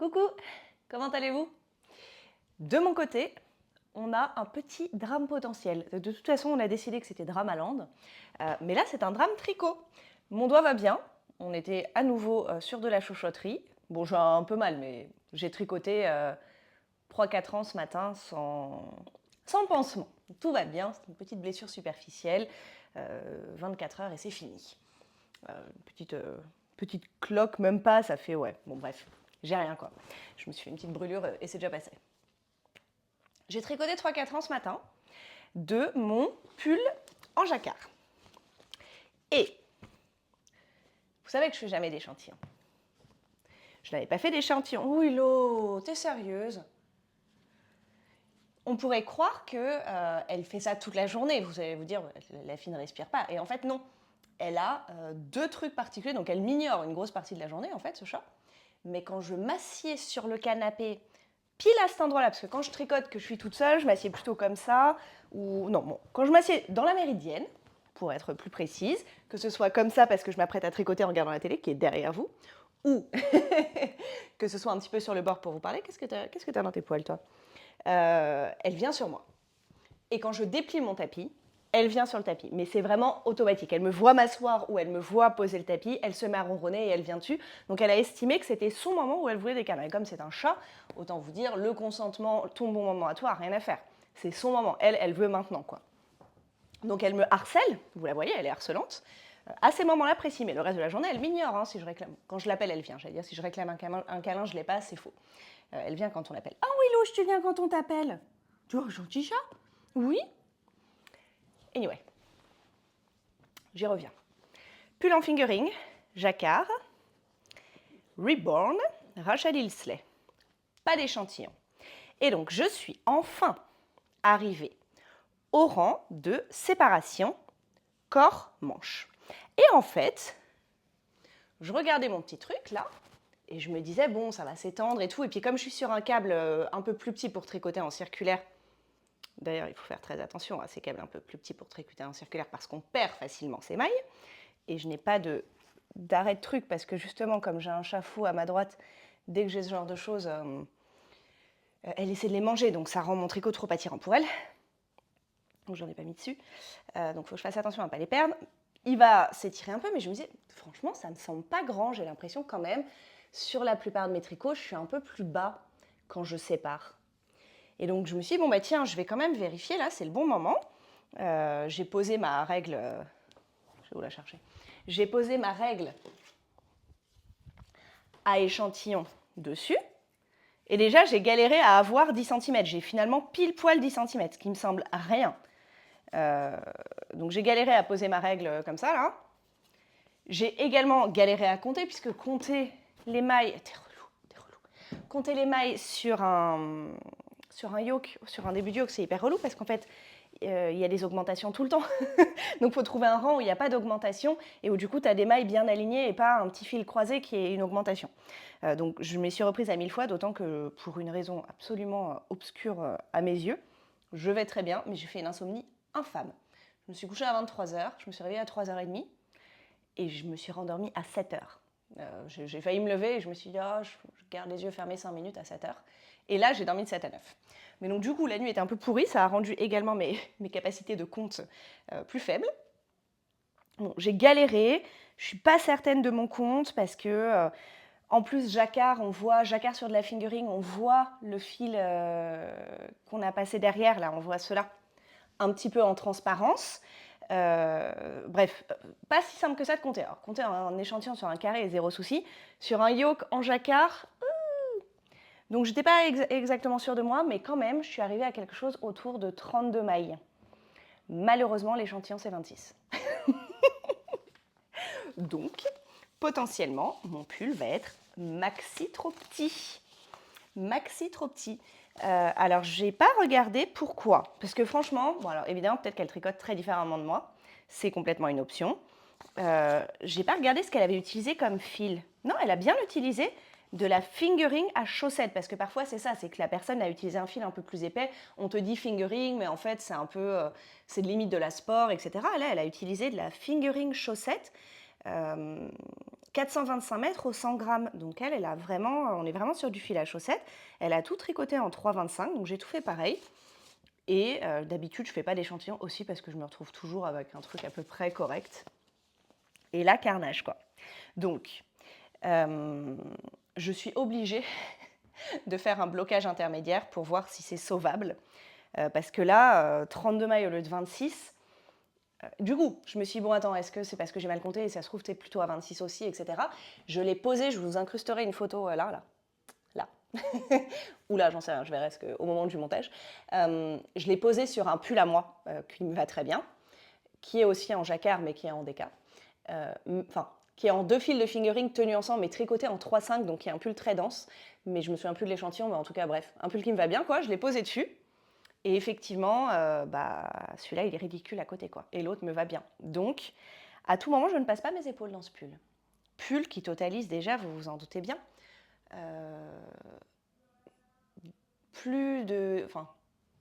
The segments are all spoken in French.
Coucou, comment allez-vous? De mon côté, on a un petit drame potentiel. De toute façon, on a décidé que c'était Dramaland, mais là, c'est un drame tricot. Mon doigt va bien, on était à nouveau sur de la chouchotterie. Bon, j'ai un peu mal, mais j'ai tricoté 3-4 ans ce matin sans pansement. Tout va bien, c'est une petite blessure superficielle, 24 heures et c'est fini. Petite cloque, même pas, ça fait, ouais, bon bref, j'ai rien quoi. Je me suis fait une petite brûlure et c'est déjà passé. J'ai tricoté 3-4 ans ce matin de mon pull en jacquard. Et vous savez que je fais jamais d'échantillon. Je n'avais pas fait d'échantillon. Oui, Lo, t'es sérieuse? On pourrait croire qu'elle fait ça toute la journée. Vous allez vous dire, la fille ne respire pas. Et en fait, non. Elle a deux trucs particuliers. Donc, elle m'ignore une grosse partie de la journée, en fait, ce chat. Mais quand je m'assieds sur le canapé, pile à cet endroit-là, parce que quand je tricote, que je suis toute seule, je m'assieds plutôt comme ça. Ou non, bon, quand je m'assieds dans la méridienne, pour être plus précise, que ce soit comme ça parce que je m'apprête à tricoter en regardant la télé, qui est derrière vous, ou que ce soit un petit peu sur le bord pour vous parler. Qu'est-ce que t'as dans tes poils, toi? Elle vient sur moi. Et quand je déplie mon tapis, elle vient sur le tapis. Mais c'est vraiment automatique. Elle me voit m'asseoir ou elle me voit poser le tapis, elle se met à ronronner et elle vient dessus. Donc elle a estimé que c'était son moment où elle voulait des câlins. Et comme c'est un chat, autant vous dire, le consentement, ton bon moment à toi, rien à faire. C'est son moment. Elle veut maintenant, quoi. Donc elle me harcèle, vous la voyez, elle est harcelante, à ces moments-là précis. Mais le reste de la journée, elle m'ignore si je réclame. Quand je l'appelle, elle vient. J'allais dire, si je réclame un câlin, je ne l'ai pas, c'est faux. Elle vient quand on l'appelle. Ah oui, Louche, tu viens quand on t'appelle. Tu vois, gentil chat. Oui. Anyway, j'y reviens. Pull en fingering, jacquard, Reborn, Rachel Ilsley. Pas d'échantillon. Et donc, je suis enfin arrivée au rang de séparation corps-manche. Et en fait, je regardais mon petit truc là, et je me disais, bon, ça va s'étendre et tout. Et puis comme je suis sur un câble un peu plus petit pour tricoter en circulaire, d'ailleurs, il faut faire très attention à ces câbles un peu plus petits pour tricoter en circulaire parce qu'on perd facilement ses mailles. Et je n'ai pas d'arrêt de truc parce que justement, comme j'ai un chat fou à ma droite, dès que j'ai ce genre de choses, elle essaie de les manger, donc ça rend mon tricot trop attirant pour elle. Donc j'en ai pas mis dessus. Donc il faut que je fasse attention à ne pas les perdre. Il va s'étirer un peu, mais je me disais, franchement, ça ne semble pas grand. J'ai l'impression quand même, sur la plupart de mes tricots, je suis un peu plus bas quand je sépare. Et donc je me suis dit, bon bah tiens, je vais quand même vérifier, là, c'est le bon moment. J'ai posé ma règle... je vais où la chercher. J'ai posé ma règle à échantillon dessus. Et déjà, j'ai galéré à avoir 10 cm. J'ai finalement pile poil 10 cm, ce qui me semble rien. Donc j'ai galéré à poser ma règle comme ça, là. J'ai également galéré à compter, puisque compter les mailles... T'es relou. Compter les mailles sur un yoke, sur un début de yoke, c'est hyper relou, parce qu'en fait, il y a des augmentations tout le temps. Donc il faut trouver un rang où il n'y a pas d'augmentation, et où du coup, tu as des mailles bien alignées, et pas un petit fil croisé qui est une augmentation. Donc je m'y suis reprise à 1000 fois, d'autant que pour une raison absolument obscure à mes yeux, je vais très bien, mais j'ai fait une insomnie infâme. Je me suis couchée à 23h, je me suis réveillée à 3h30 et je me suis rendormie à 7h. J'ai failli me lever et je me suis dit, oh, je garde les yeux fermés 5 minutes à 7h. Et là, j'ai dormi de 7 à 9. Mais donc, du coup, la nuit était un peu pourrie, ça a rendu également mes capacités de compte plus faibles. Bon, j'ai galéré, je ne suis pas certaine de mon compte parce que, en plus, jacquard sur de la fingering, on voit le fil qu'on a passé derrière, là, on voit cela un petit peu en transparence. Bref, pas si simple que ça de compter. Alors, compter un échantillon sur un carré, zéro souci. Sur un yoke en jacquard, donc j'étais pas exactement sûre de moi, mais quand même, je suis arrivée à quelque chose autour de 32 mailles. Malheureusement, l'échantillon, c'est 26. Donc, potentiellement, mon pull va être maxi trop petit. Maxi trop petit. Alors, j'ai pas regardé pourquoi. Parce que franchement, bon, alors évidemment, peut-être qu'elle tricote très différemment de moi. C'est complètement une option. J'ai pas regardé ce qu'elle avait utilisé comme fil. Non, elle a bien utilisé de la fingering à chaussette, parce que parfois c'est ça, c'est que la personne a utilisé un fil un peu plus épais. On te dit fingering, mais en fait c'est un peu, c'est de limite de la sport, etc. Là, elle a utilisé de la fingering chaussette. 425 mètres au 100 grammes. Donc elle a vraiment, on est vraiment sur du fil à chaussette. Elle a tout tricoté en 3,25, donc j'ai tout fait pareil. Et d'habitude, je ne fais pas d'échantillon aussi parce que je me retrouve toujours avec un truc à peu près correct. Et là, carnage, quoi. Donc, je suis obligée de faire un blocage intermédiaire pour voir si c'est sauvable. Parce que là, 32 mailles au lieu de 26. Du coup, je me suis dit, bon, attends, est-ce que c'est parce que j'ai mal compté et ça se trouve, t'es plutôt à 26 aussi, etc. Je l'ai posé, je vous incrusterai une photo là. Ou là, j'en sais rien, je verrai au moment du montage. Je l'ai posé sur un pull à moi qui me va très bien, qui est aussi en jacquard, mais qui est en déca. Enfin, qui est en 2 fils de fingering tenus ensemble, mais tricotés en 3,5, donc qui est un pull très dense. Mais je me souviens plus de l'échantillon, mais en tout cas, bref, un pull qui me va bien, quoi. Je l'ai posé dessus. Et effectivement, celui-là, il est ridicule à côté, quoi. Et l'autre me va bien. Donc, à tout moment, je ne passe pas mes épaules dans ce pull. Pull qui totalise déjà, vous vous en doutez bien,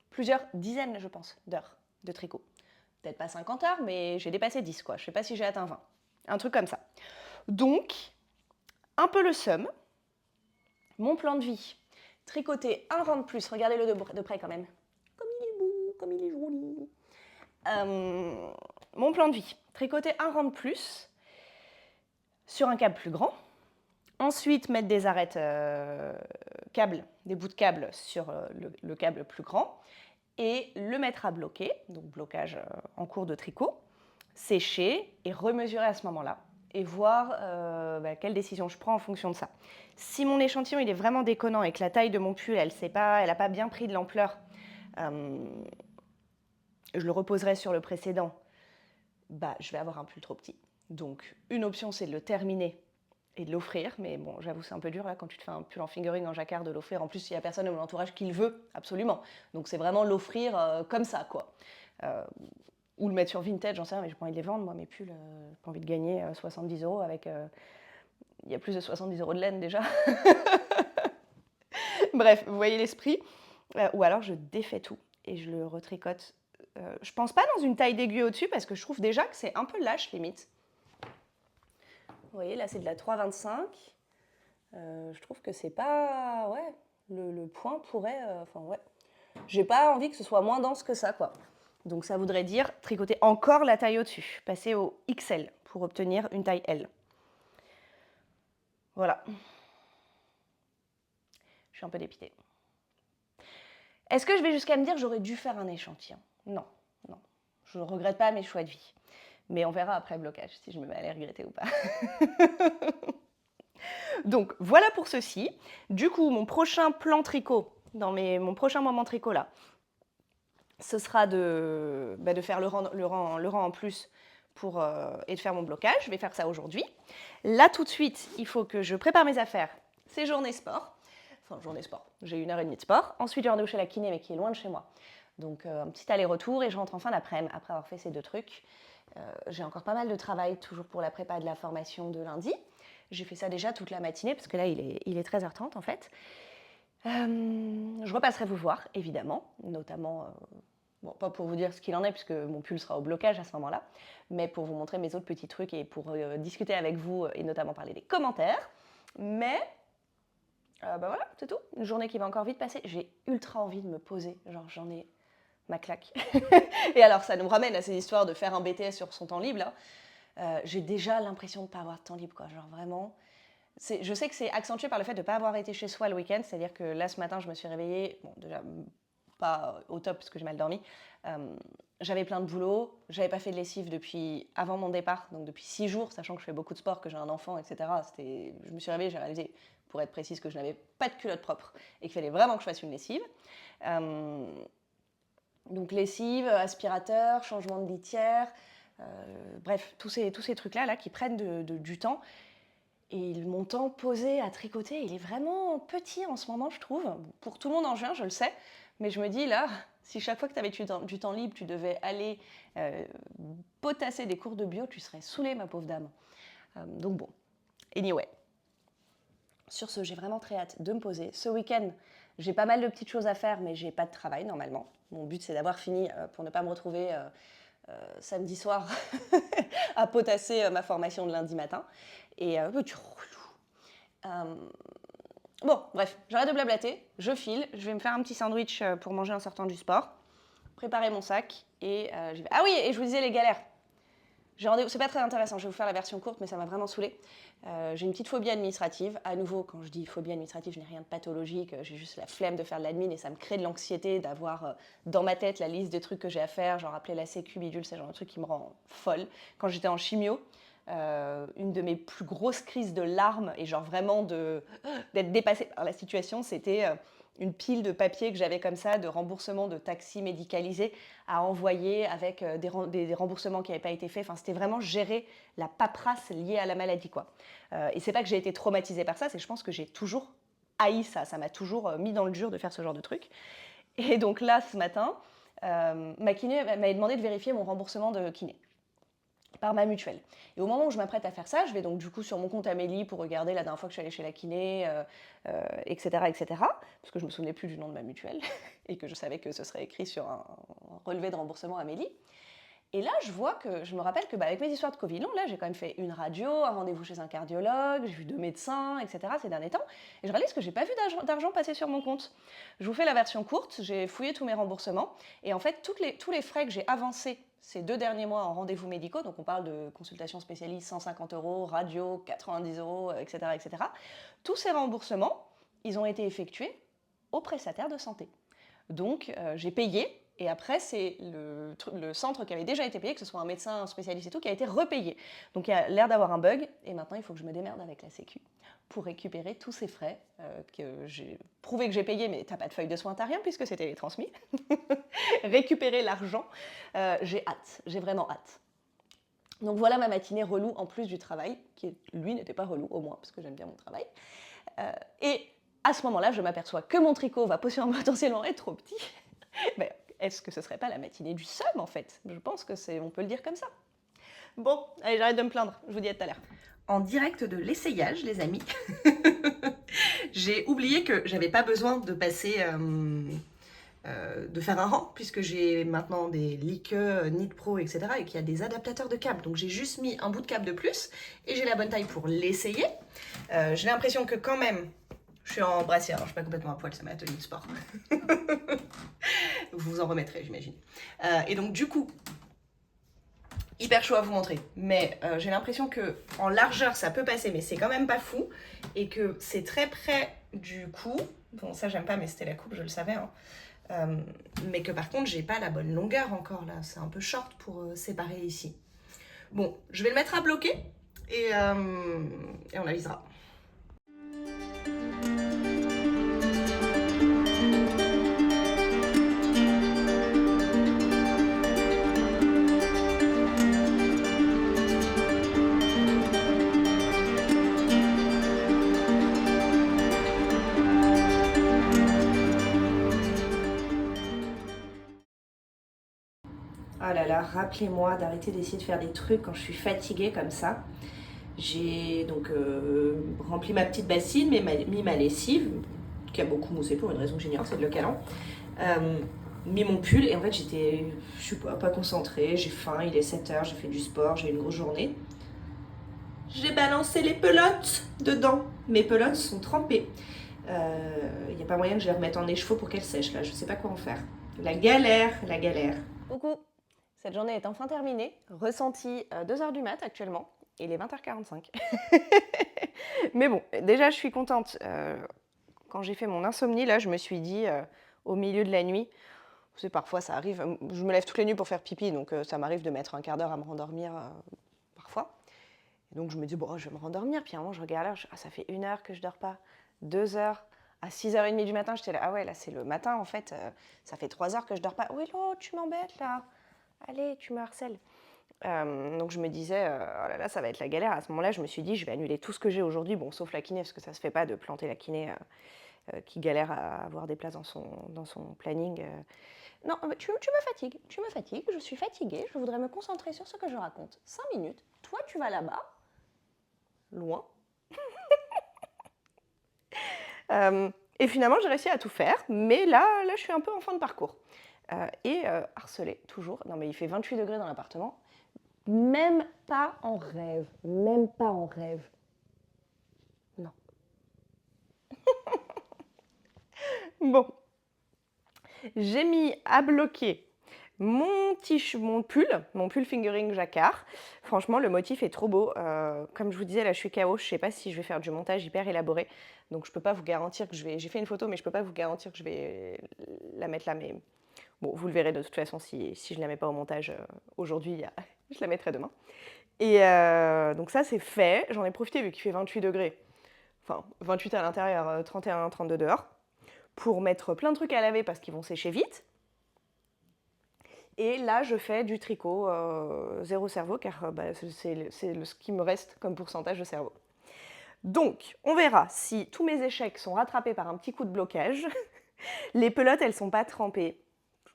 plusieurs dizaines, je pense, d'heures de tricot. Peut-être pas 50 heures, mais j'ai dépassé 10, quoi. Je ne sais pas si j'ai atteint 20. Un truc comme ça. Donc, un peu le seum. Mon plan de vie, tricoter un rang de plus. Regardez-le de près quand même. Comme il est beau, comme il est joli. Mon plan de vie, tricoter un rang de plus sur un câble plus grand. Ensuite, mettre des arêtes câbles, des bouts de câble sur le câble plus grand et le mettre à bloquer, donc blocage en cours de tricot, sécher et remesurer à ce moment-là et voir quelle décision je prends en fonction de ça. Si mon échantillon il est vraiment déconnant et que la taille de mon pull, elle n'a pas bien pris de l'ampleur, je le reposerai sur le précédent, je vais avoir un pull trop petit. Donc une option, c'est de le terminer et de l'offrir, mais bon, j'avoue, c'est un peu dur là quand tu te fais un pull en fingering en jacquard de l'offrir. En plus, il n'y a personne de mon entourage qui le veut, absolument. Donc c'est vraiment l'offrir comme ça, quoi. Ou le mettre sur Vinted, j'en sais rien, mais j'ai pas envie de les vendre, moi, mes pulls. J'ai pas envie de gagner 70 € avec. Il y a plus de 70 € de laine déjà. Bref, vous voyez l'esprit. Ou alors je défais tout et je le retricote. Je pense pas dans une taille d'aiguille au-dessus parce que je trouve déjà que c'est un peu lâche limite. Vous voyez, là c'est de la 3,25. Je trouve que c'est pas. Ouais, le point pourrait. Enfin, ouais. J'ai pas envie que ce soit moins dense que ça, quoi. Donc ça voudrait dire tricoter encore la taille au-dessus, passer au XL pour obtenir une taille L. Voilà. Je suis un peu dépitée. Est-ce que je vais jusqu'à me dire j'aurais dû faire un échantillon? Non, non. Je ne regrette pas mes choix de vie. Mais on verra après le blocage si je me mets à les regretter ou pas. Donc voilà pour ceci. Du coup, mon prochain plan tricot, mon prochain moment tricot là, ce sera de faire le rang en plus et de faire mon blocage. Je vais faire ça aujourd'hui. Là, tout de suite, il faut que je prépare mes affaires. C'est journée sport. Enfin, journée sport. J'ai 1h30 de sport. Ensuite, j'ai rendez-vous chez la kiné, mais qui est loin de chez moi. Donc, un petit aller-retour et je rentre en fin d'après-midi après avoir fait ces 2 trucs. J'ai encore pas mal de travail, toujours pour la prépa de la formation de lundi. J'ai fait ça déjà toute la matinée, parce que là, il est 13h30 en fait. Je repasserai vous voir, évidemment, notamment, pas pour vous dire ce qu'il en est, puisque mon pull sera au blocage à ce moment-là, mais pour vous montrer mes autres petits trucs et pour discuter avec vous et notamment parler des commentaires. Mais, voilà, c'est tout. Une journée qui va encore vite passer. J'ai ultra envie de me poser, genre j'en ai ma claque. Et alors, ça nous ramène à ces histoires de faire un BTS sur son temps libre, là. J'ai déjà l'impression de ne pas avoir de temps libre, quoi. Genre vraiment... Je sais que c'est accentué par le fait de ne pas avoir été chez soi le week-end, c'est-à-dire que là, ce matin, je me suis réveillée, bon, déjà pas au top parce que j'ai mal dormi, j'avais plein de boulot, j'avais pas fait de lessive depuis avant mon départ, donc depuis 6 jours, sachant que je fais beaucoup de sport, que j'ai un enfant, etc. Je me suis réveillée, j'ai réalisé, pour être précise, que je n'avais pas de culotte propre et qu'il fallait vraiment que je fasse une lessive. Donc lessive, aspirateur, changement de litière, bref, tous ces trucs-là là, qui prennent du temps. Et mon temps posé à tricoter, il est vraiment petit en ce moment, je trouve. Pour tout le monde en juin, je le sais. Mais je me dis, là, si chaque fois que tu avais du temps libre, tu devais aller potasser des cours de bio, tu serais saoulée, ma pauvre dame. Donc bon, anyway. Sur ce, j'ai vraiment très hâte de me poser. Ce week-end, j'ai pas mal de petites choses à faire, mais j'ai pas de travail normalement. Mon but, c'est d'avoir fini pour ne pas me retrouver samedi soir à potasser ma formation de lundi matin. Et tu relou. Bon, bref, j'arrête de blablater, je file, je vais me faire un petit sandwich pour manger en sortant du sport, préparer mon sac et j'y vais. Ah oui, et je vous disais les galères. J'ai rendez-vous, c'est pas très intéressant, je vais vous faire la version courte, mais ça m'a vraiment saoulée. J'ai une petite phobie administrative. À nouveau, quand je dis phobie administrative, je n'ai rien de pathologique, j'ai juste la flemme de faire de l'admin et ça me crée de l'anxiété d'avoir dans ma tête la liste de trucs que j'ai à faire, genre appeler la sécu, bidule, c'est genre un truc qui me rend folle. Quand j'étais en chimio, une de mes plus grosses crises de larmes et genre vraiment d'être dépassée par la situation, c'était une pile de papiers que j'avais comme ça de remboursement de taxis médicalisés à envoyer avec des remboursements qui n'avaient pas été faits. Enfin, c'était vraiment gérer la paperasse liée à la maladie, quoi. Et c'est pas que j'ai été traumatisée par ça, c'est que je pense que j'ai toujours haï ça. Ça m'a toujours mis dans le dur de faire ce genre de truc. Et donc là, ce matin, ma kiné m'avait demandé de vérifier mon remboursement de kiné par ma mutuelle. Et au moment où je m'apprête à faire ça, je vais donc du coup sur mon compte Amélie pour regarder la dernière fois que je suis allée chez la kiné, etc., etc., parce que je me souvenais plus du nom de ma mutuelle et que je savais que ce serait écrit sur un relevé de remboursement Amélie. Et là, je me rappelle que avec mes histoires de Covid long, là, j'ai quand même fait une radio, un rendez-vous chez un cardiologue, j'ai vu 2 médecins, etc. ces derniers temps. Et je réalise que j'ai pas vu d'argent passer sur mon compte. Je vous fais la version courte, j'ai fouillé tous mes remboursements. Et en fait, tous les frais que j'ai avancés ces 2 derniers mois en rendez-vous médicaux, donc on parle de consultation spécialiste 150 €, radio 90 €, etc., etc. Tous ces remboursements, ils ont été effectués au prestataire de santé. Donc j'ai payé. Et après, c'est le centre qui avait déjà été payé, que ce soit un médecin, un spécialiste et tout, qui a été repayé. Donc il y a l'air d'avoir un bug, et maintenant il faut que je me démerde avec la Sécu pour récupérer tous ces frais que j'ai prouvé que j'ai payé, mais t'as pas de feuille de soins, t'as rien puisque c'était les transmis. Récupérer l'argent, j'ai hâte, j'ai vraiment hâte. Donc voilà ma matinée relou en plus du travail, qui lui n'était pas relou au moins, parce que j'aime bien mon travail. Et à ce moment-là, je m'aperçois que mon tricot va potentiellement être trop petit. Ben, est-ce que ce serait pas la matinée du seum en fait? Je pense que on peut le dire comme ça. Bon, allez, j'arrête de me plaindre. Je vous dis à tout à l'heure. En direct de l'essayage, les amis. J'ai oublié que j'avais pas besoin de passer, de faire un rang, puisque j'ai maintenant des Like, Nid Pro, etc. et qu'il y a des adaptateurs de câbles. Donc j'ai juste mis un bout de câble de plus et j'ai la bonne taille pour l'essayer. J'ai l'impression que quand même, je suis en brassière, alors je suis pas complètement à poil, c'est ma tenue de sport. Vous vous en remettrez, j'imagine. Et donc du coup, hyper chaud à vous montrer, mais j'ai l'impression que en largeur ça peut passer, mais c'est quand même pas fou, et que c'est très près du cou. Bon, ça j'aime pas, mais c'était la coupe, je le savais. Hein. Mais que par contre, j'ai pas la bonne longueur encore là, c'est un peu short pour séparer ici. Bon, je vais le mettre à bloquer et on avisera. Ah là là, rappelez-moi d'arrêter d'essayer de faire des trucs quand je suis fatiguée comme ça. J'ai donc rempli ma petite bassine, mis ma lessive, qui a beaucoup moussé pour une raison que j'ignore, c'est de l'Ocalan. Mis mon pull et en fait je suis pas concentrée, j'ai faim, il est 7h, j'ai fait du sport, j'ai une grosse journée. J'ai balancé les pelotes dedans. Mes pelotes sont trempées. Il n'y a pas moyen que je les remette en écheveau pour qu'elles sèchent là, je sais pas quoi en faire. La galère, la galère. Coucou, cette journée est enfin terminée, ressentie 2h du mat actuellement, et il est 20h45. Mais bon, déjà je suis contente. Quand j'ai fait mon insomnie, là, je me suis dit, au milieu de la nuit, vous savez, parfois ça arrive, je me lève toutes les nuits pour faire pipi, donc ça m'arrive de mettre un quart d'heure à me rendormir parfois. Et donc je me dis, bon, je vais me rendormir, puis à un moment je regarde l'heure, ça fait 1h que je dors pas, 2h, à 6h30 du matin, j'étais là, ah ouais, là c'est le matin en fait, ça fait 3h que je dors pas. Oui, non, tu m'embêtes là, allez, tu me harcèles. Donc je me disais, oh là là, ça va être la galère. À ce moment-là, je me suis dit, je vais annuler tout ce que j'ai aujourd'hui, bon, sauf la kiné, parce que ça se fait pas de planter la kiné qui galère à avoir des places dans son planning. Non, tu me fatigues, je suis fatiguée, je voudrais me concentrer sur ce que je raconte. 5 minutes, toi tu vas là-bas, loin. Et finalement, j'ai réussi à tout faire, mais là, je suis un peu en fin de parcours. harcelé, toujours. Non mais il fait 28 degrés dans l'appartement. Même pas en rêve. Même pas en rêve. Non. Bon. J'ai mis à bloquer mon pull fingering jacquard. Franchement, le motif est trop beau. Comme je vous disais, là, je suis KO. Je ne sais pas si je vais faire du montage hyper élaboré. Donc, je ne peux pas vous garantir que je vais... J'ai fait une photo, mais je ne peux pas vous garantir que je vais la mettre là. Mais bon, vous le verrez de toute façon si je ne la mets pas au montage aujourd'hui. Je la mettrai demain. Et donc ça, c'est fait. J'en ai profité vu qu'il fait 28 degrés. Enfin, 28 à l'intérieur, 31, 32 dehors. Pour mettre plein de trucs à laver parce qu'ils vont sécher vite. Et là, je fais du tricot, zéro cerveau, car c'est ce qui me reste comme pourcentage de cerveau. Donc, on verra si tous mes échecs sont rattrapés par un petit coup de blocage. Les pelotes, elles ne sont pas trempées,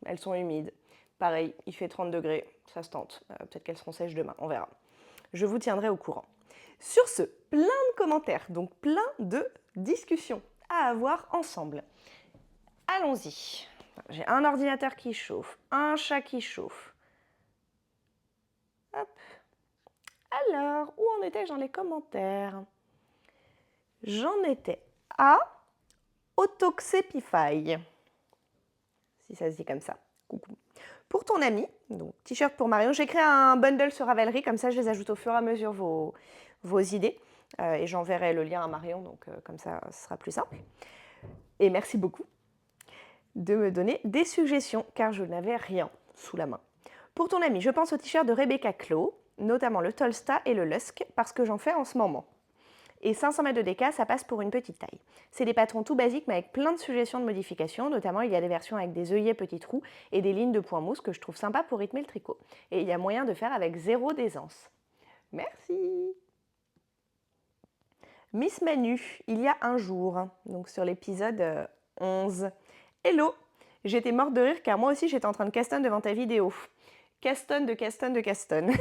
elles sont humides. Pareil, il fait 30 degrés, ça se tente. Peut-être qu'elles seront sèches demain, on verra. Je vous tiendrai au courant. Sur ce, plein de commentaires, donc plein de discussions à avoir ensemble. Allons-y. J'ai un ordinateur qui chauffe, un chat qui chauffe. Hop. Alors, où en étais-je dans les commentaires? J'en étais à Autoxepify, si ça se dit comme ça. Coucou. Pour ton ami, donc t-shirt pour Marion, j'ai créé un bundle sur Ravelry, comme ça je les ajoute au fur et à mesure vos idées. Et j'enverrai le lien à Marion, donc comme ça ce sera plus simple. Et merci beaucoup de me donner des suggestions, car je n'avais rien sous la main. Pour ton ami, je pense au t-shirt de Rebecca Clow, notamment le Tolsta et le Lusk, parce que j'en fais en ce moment. Et 500 mètres de DK, ça passe pour une petite taille. C'est des patrons tout basiques, mais avec plein de suggestions de modifications. Notamment, il y a des versions avec des œillets petits trous et des lignes de points mousse que je trouve sympa pour rythmer le tricot. Et il y a moyen de faire avec zéro d'aisance. Merci. Miss Manu, il y a un jour, donc sur l'épisode 11. Hello, j'étais morte de rire car moi aussi j'étais en train de castonne devant ta vidéo. Castonne de castonne de castonne.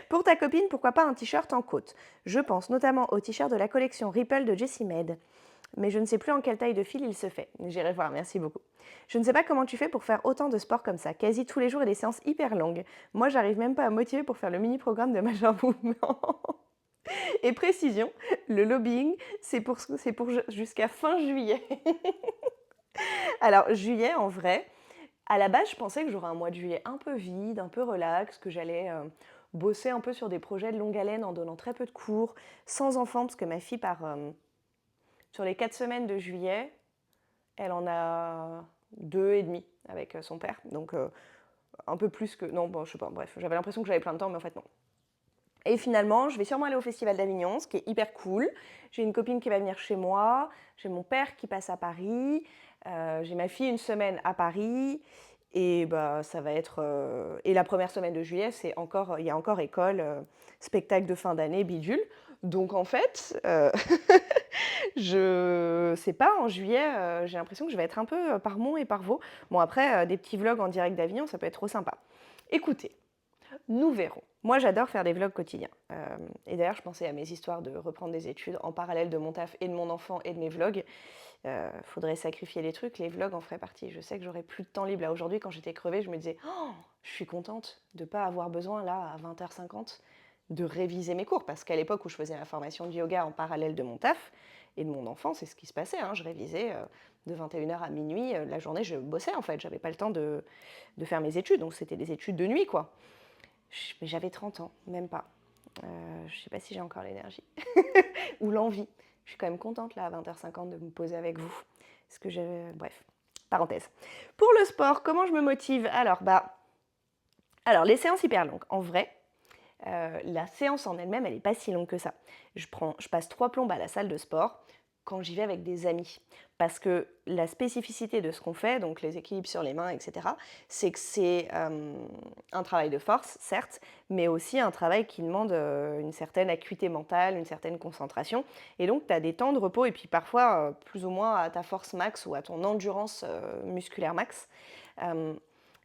Pour ta copine, pourquoi pas un t-shirt en côte? Je pense notamment au t-shirt de la collection Ripple de Jessie Med. Mais je ne sais plus en quelle taille de fil il se fait. J'irai voir, merci beaucoup. Je ne sais pas comment tu fais pour faire autant de sport comme ça, quasi tous les jours et des séances hyper longues. Moi, j'arrive même pas à me motiver pour faire le mini-programme de Major Movement. Et précision, le lobbying, c'est pour jusqu'à fin juillet. Alors, juillet, en vrai, à la base, je pensais que j'aurais un mois de juillet un peu vide, un peu relax, que j'allais bosser un peu sur des projets de longue haleine en donnant très peu de cours, sans enfants, parce que ma fille part sur les 4 semaines de juillet, elle en a 2 et demi avec son père, donc un peu plus que... Non, bon, je sais pas, bref, j'avais l'impression que j'avais plein de temps, mais en fait non. Et finalement, je vais sûrement aller au Festival d'Avignon, ce qui est hyper cool. J'ai une copine qui va venir chez moi, j'ai mon père qui passe à Paris, j'ai ma fille une semaine à Paris, et bah, ça va être... Et la première semaine de juillet, il y a encore école, spectacle de fin d'année, bidule. Donc en fait, je sais pas, en juillet, j'ai l'impression que je vais être un peu par Mont et par Vaux. Bon après, des petits vlogs en direct d'Avignon, ça peut être trop sympa. Écoutez, nous verrons. Moi, j'adore faire des vlogs quotidiens. Et d'ailleurs, je pensais à mes histoires de reprendre des études en parallèle de mon taf et de mon enfant et de mes vlogs. Faudrait sacrifier les trucs, les vlogs en feraient partie. Je sais que j'aurais plus de temps libre. Là, aujourd'hui, quand j'étais crevée, je me disais oh, je suis contente de ne pas avoir besoin, là, à 20h50, de réviser mes cours. Parce qu'à l'époque où je faisais ma formation de yoga en parallèle de mon taf et de mon enfant, c'est ce qui se passait. Hein. Je révisais de 21h à minuit. La journée, je bossais, en fait. J'avais pas le temps de faire mes études. Donc, c'était des études de nuit, quoi. Mais j'avais 30 ans, même pas. Je sais pas si j'ai encore l'énergie ou l'envie. Je suis quand même contente là à 20h50 de me poser avec vous. Parce que bref, parenthèse. Pour le sport, comment je me motive? Alors les séances hyper longues. En vrai, la séance en elle-même, elle n'est pas si longue que ça. Je passe 3 plombes à la salle de sport quand j'y vais avec des amis. Parce que la spécificité de ce qu'on fait, donc les équilibres sur les mains, etc., c'est que c'est un travail de force, certes, mais aussi un travail qui demande une certaine acuité mentale, une certaine concentration. Et donc, tu as des temps de repos, et puis parfois, plus ou moins à ta force max ou à ton endurance musculaire max.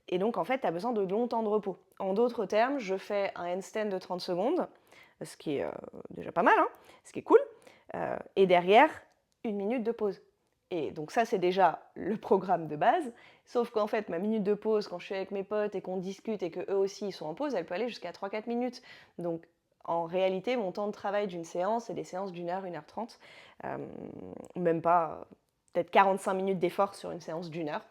Et donc, en fait, tu as besoin de longs temps de repos. En d'autres termes, je fais un handstand de 30 secondes, ce qui est déjà pas mal, hein, ce qui est cool. Et derrière, 1 minute de pause. Et donc ça, c'est déjà le programme de base. Sauf qu'en fait, ma minute de pause, quand je suis avec mes potes et qu'on discute et qu'eux aussi ils sont en pause, elle peut aller jusqu'à 3-4 minutes. Donc en réalité, mon temps de travail d'une séance, c'est des séances d'1 heure, 1 h 30. Même pas, peut-être 45 minutes d'effort sur une séance d'1 heure,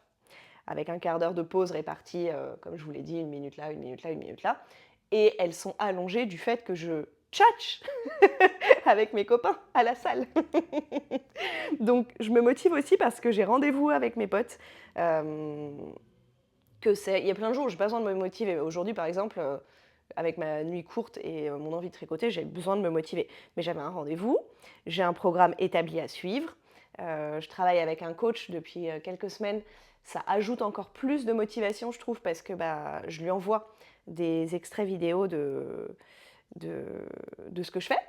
avec un quart d'heure de pause répartie, comme je vous l'ai dit, 1 minute là, 1 minute là, 1 minute là. Et elles sont allongées du fait que je tchatche avec mes copains à la salle. Donc je me motive aussi parce que j'ai rendez-vous avec mes potes. Il y a plein de jours où j'ai pas besoin de me motiver. Aujourd'hui, par exemple, avec ma nuit courte et mon envie de tricoter, j'ai besoin de me motiver. Mais j'avais un rendez-vous, j'ai un programme établi à suivre. Je travaille avec un coach depuis quelques semaines. Ça ajoute encore plus de motivation, je trouve, parce que je lui envoie des extraits vidéo de, de ce que je fais.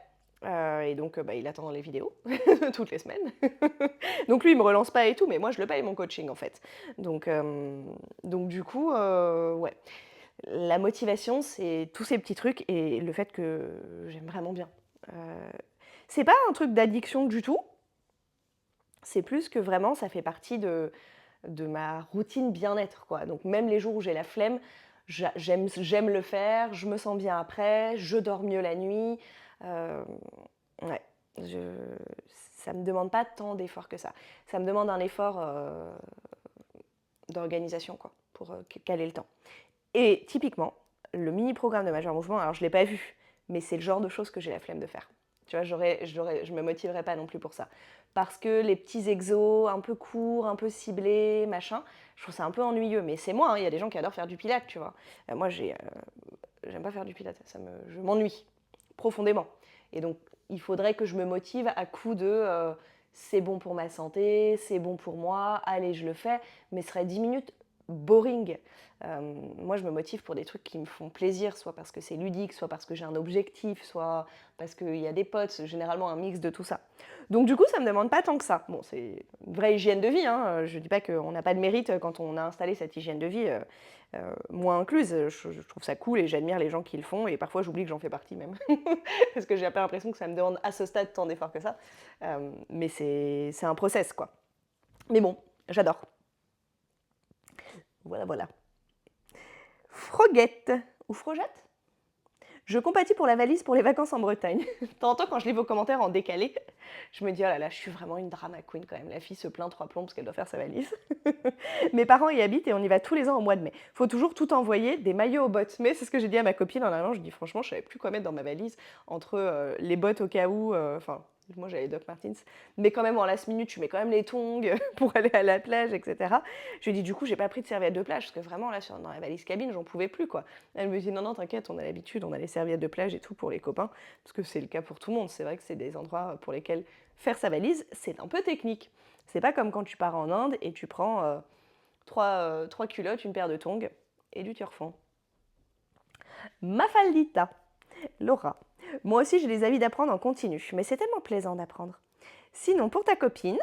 Et donc, il attend les vidéos toutes les semaines. Donc lui, il me relance pas et tout, mais moi, je le paye mon coaching en fait. Donc du coup, ouais. La motivation, c'est tous ces petits trucs et le fait que j'aime vraiment bien. C'est pas un truc d'addiction du tout. C'est plus que vraiment, ça fait partie de ma routine bien-être, quoi. Donc même les jours où j'ai la flemme, j'aime le faire, je me sens bien après, je dors mieux la nuit. Ouais, ça me demande pas tant d'efforts que ça. Ça me demande un effort d'organisation, quoi, pour caler le temps. Et typiquement, le mini-programme de Majeur Mouvement, alors je ne l'ai pas vu, mais c'est le genre de choses que j'ai la flemme de faire. Tu vois, je ne me motiverai pas non plus pour ça. Parce que les petits exos un peu courts, un peu ciblés, machin, je trouve ça un peu ennuyeux. Mais c'est moi, hein, il y a des gens qui adorent faire du pilates, tu vois. Moi, j'aime pas faire du pilates, je m'ennuie profondément. Et donc, il faudrait que je me motive à coup de c'est bon pour ma santé, c'est bon pour moi, allez, je le fais, mais ce serait 10 minutes boring. Moi, je me motive pour des trucs qui me font plaisir, soit parce que c'est ludique, soit parce que j'ai un objectif, soit parce qu'il y a des potes, généralement un mix de tout ça. Donc du coup, ça ne me demande pas tant que ça. Bon, c'est une vraie hygiène de vie, hein. Je ne dis pas qu'on n'a pas de mérite quand on a installé cette hygiène de vie, moi incluse. Je trouve ça cool et j'admire les gens qui le font et parfois j'oublie que j'en fais partie même. Parce que j'ai pas l'impression que ça me demande à ce stade tant d'efforts que ça. Mais c'est un process, quoi. Mais bon, j'adore. Voilà, voilà. Froguette ou Frojette. Je compatis pour la valise pour les vacances en Bretagne. De temps en temps, quand je lis vos commentaires en décalé, je me dis, oh là là, je suis vraiment une drama queen quand même. La fille se plaint 3 plombs parce qu'elle doit faire sa valise. Mes parents y habitent et on y va tous les ans au mois de mai. Faut toujours tout envoyer, des maillots aux bottes. Mais c'est ce que j'ai dit à ma copine en allant. Je dis, franchement, je savais plus quoi mettre dans ma valise entre les bottes au cas où. Enfin, moi j'avais Doc Martens, mais quand même en last minute, tu mets quand même les tongs pour aller à la plage, etc. Je lui ai dit, du coup, j'ai pas pris de serviette de plage parce que vraiment là, dans la valise cabine, j'en pouvais plus, quoi. Elle me dit, non, non, t'inquiète, on a l'habitude, on a les serviettes de plage et tout pour les copains, parce que c'est le cas pour tout le monde. C'est vrai que c'est des endroits pour lesquels faire sa valise, c'est un peu technique. C'est pas comme quand tu pars en Inde et tu prends 3 culottes, une paire de tongs et du turfan. Mafaldita, Laura. Moi aussi, j'ai des avis d'apprendre en continu, mais c'est tellement plaisant d'apprendre. Sinon, pour ta copine,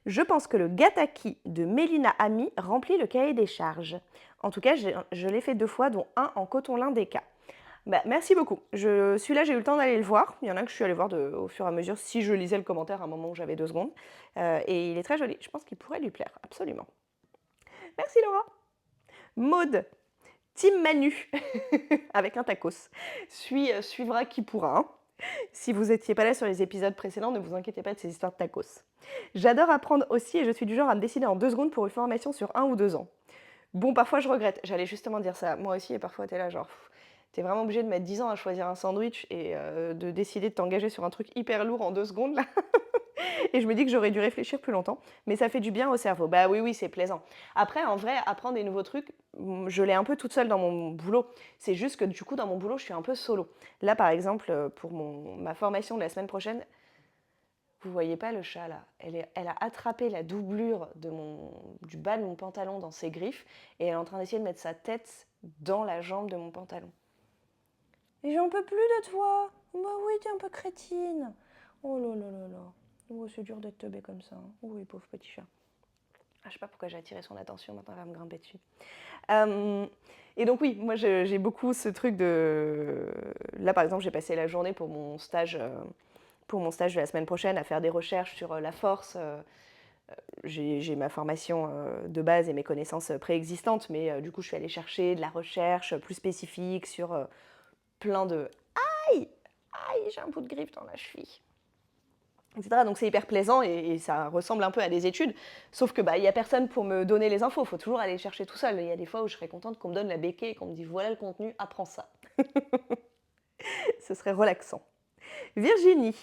je pense que le Gataki de Mélina Ami remplit le cahier des charges. En tout cas, je l'ai fait 2 fois, dont un en coton lin DK. Merci beaucoup. Celui-là, j'ai eu le temps d'aller le voir. Il y en a que je suis allée voir au fur et à mesure si je lisais le commentaire à un moment où j'avais 2 secondes. Et il est très joli. Je pense qu'il pourrait lui plaire, absolument. Merci Laura. Maude, Team Manu, avec un tacos. Suivra qui pourra. Hein. Si vous n'étiez pas là sur les épisodes précédents, ne vous inquiétez pas de ces histoires de tacos. J'adore apprendre aussi et je suis du genre à me décider en 2 secondes pour une formation sur 1 ou 2 ans. Bon, parfois je regrette. J'allais justement dire ça. Moi aussi, et parfois t'es là genre... T'es vraiment obligé de mettre 10 ans à choisir un sandwich et de décider de t'engager sur un truc hyper lourd en 2 secondes, là. Et je me dis que j'aurais dû réfléchir plus longtemps. Mais ça fait du bien au cerveau. Bah oui, oui, c'est plaisant. Après, en vrai, apprendre des nouveaux trucs, je l'ai un peu toute seule dans mon boulot. C'est juste que du coup, dans mon boulot, je suis un peu solo. Là, par exemple, pour ma formation de la semaine prochaine, vous voyez pas le chat là, elle a attrapé la doublure du bas de mon pantalon dans ses griffes et elle est en train d'essayer de mettre sa tête dans la jambe de mon pantalon. Et j'en peux plus de toi. Bah oui, t'es un peu crétine. Oh là là là là. Oh, c'est dur d'être teubé comme ça. Hein. Oui, pauvre petit chat. Ah, je sais pas pourquoi j'ai attiré son attention, maintenant elle va me grimper dessus. Et donc oui, moi j'ai beaucoup ce truc de... Là par exemple, j'ai passé la journée pour mon stage de la semaine prochaine à faire des recherches sur la force, j'ai ma formation de base et mes connaissances préexistantes, mais du coup, je suis allée chercher de la recherche plus spécifique sur plein de... Aïe! Aïe, j'ai un bout de griffe dans la cheville. Etc. Donc c'est hyper plaisant et ça ressemble un peu à des études, sauf que il y a personne pour me donner les infos, il faut toujours aller chercher tout seul. Il y a des fois où je serais contente qu'on me donne la béquille et qu'on me dise voilà le contenu, apprends ça. Ce serait relaxant. Virginie.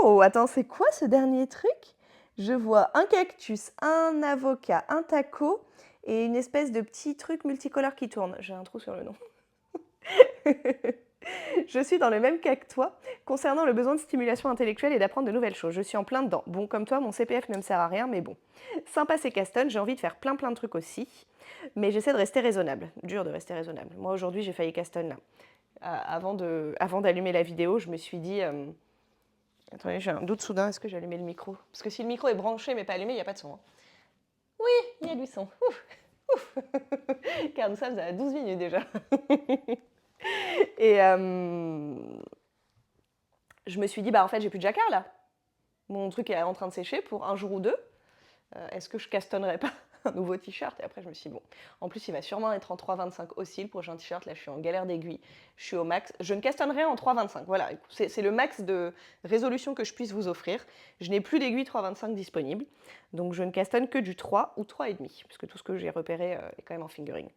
Oh, attends, c'est quoi ce dernier truc? Je vois un cactus, un avocat, un taco et une espèce de petit truc multicolore qui tourne. J'ai un trou sur le nom. Je suis dans le même cas que toi concernant le besoin de stimulation intellectuelle et d'apprendre de nouvelles choses. Je suis en plein dedans. Bon, comme toi, mon CPF ne me sert à rien, mais bon. Sympa, c'est Caston, j'ai envie de faire plein de trucs aussi, mais j'essaie de rester raisonnable. Dur de rester raisonnable. Moi, aujourd'hui, j'ai failli Caston, là. Avant d'allumer la vidéo, je me suis dit... Attendez, j'ai un doute soudain, est-ce que j'ai allumé le micro? Parce que si le micro est branché mais pas allumé, il n'y a pas de son. Hein. Oui, il y a du son. Ouf, ouf. Car nous sommes à 12 minutes déjà. Et je me suis dit, en fait, j'ai plus de jacquard là. Mon truc est en train de sécher pour un jour ou deux. Est-ce que je castonnerais pas un nouveau t-shirt? Et après, je me suis dit, bon, en plus, il va sûrement être en 3,25 aussi, le prochain t-shirt. Là, je suis en galère d'aiguille, je suis au max. Je ne castonnerai en 3,25. Voilà, c'est le max de résolution que je puisse vous offrir. Je n'ai plus d'aiguille 3,25 disponible, donc je ne castonne que du 3 ou 3,5, puisque tout ce que j'ai repéré est quand même en fingering.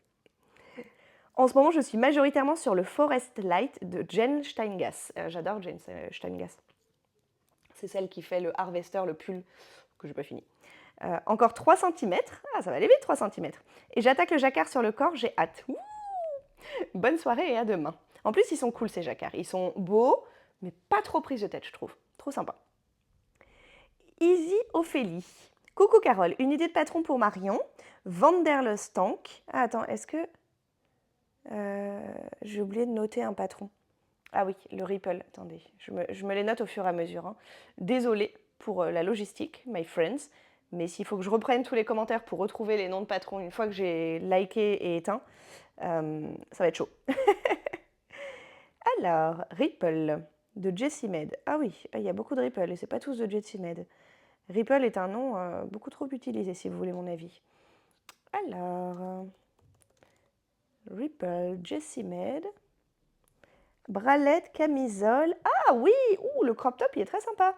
En ce moment, je suis majoritairement sur le Forest Light de Jen Steingass. J'adore Jen Steingass. C'est celle qui fait le Harvester, le pull que j'ai pas fini. Encore 3 cm. Ah, ça va aller vite, 3 cm. Et j'attaque le jacquard sur le corps, j'ai hâte. Ouh, bonne soirée et à demain. En plus, ils sont cool ces jacquards. Ils sont beaux, mais pas trop prise de tête, je trouve. Trop sympa. Easy Ophélie. Coucou Carole, une idée de patron pour Marion. Vanderlestank. Ah, attends, est-ce que... j'ai oublié de noter un patron. Ah oui, le Ripple. Attendez, je me les note au fur et à mesure. Hein. Désolée pour la logistique, my friends. Mais s'il faut que je reprenne tous les commentaires pour retrouver les noms de patrons une fois que j'ai liké et éteint, ça va être chaud. Alors, Ripple de Jessimed. Ah oui, il y a beaucoup de Ripple et c'est pas tous de Jessimed. Ripple est un nom beaucoup trop utilisé si vous voulez mon avis. Alors, Ripple, Jessimed, bralette, camisole. Ah oui, ouh, le crop top il est très sympa.